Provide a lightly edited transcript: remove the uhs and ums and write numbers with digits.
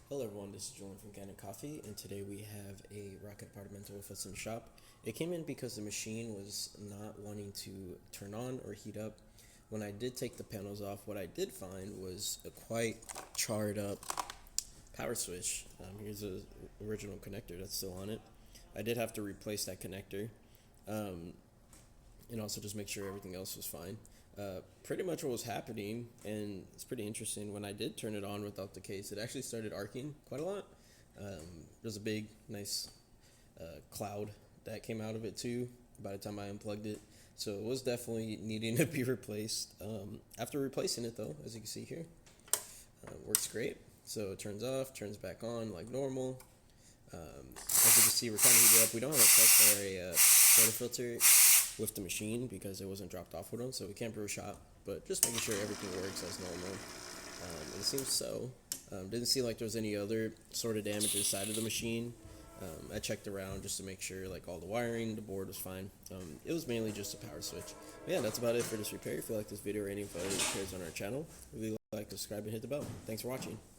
Hello everyone, this is Julian from Kanen Coffee, and today we have a Rocket Appartamento with us in the shop. It came in because the machine was not wanting to turn on or heat up. When I did take the panels off, what I did find was a quite charred up power switch. Here's the original connector that's still on it. I did have to replace that connector, and also just make sure everything else was fine. Pretty much what was happening, and it's pretty interesting, when I did turn it on without the case, it actually started arcing quite a lot. There's a big, nice cloud that came out of it too by the time I unplugged it. So it was definitely needing to be replaced. After replacing it though, as you can see here, works great. So it turns off, turns back on like normal. As you can see, we're trying to heat it up. We don't have a soda filter with the machine because it wasn't dropped off with them, so we can't brew a shot, but just making sure everything works as normal. It seems so. Didn't seem like there was any other sort of damage inside of the machine. I checked around just to make sure like all the wiring, the board was fine. It was mainly just a power switch. But yeah, that's about it for this repair. If you like this video or any of the other repairs on our channel, really like, subscribe, and hit the bell. Thanks for watching.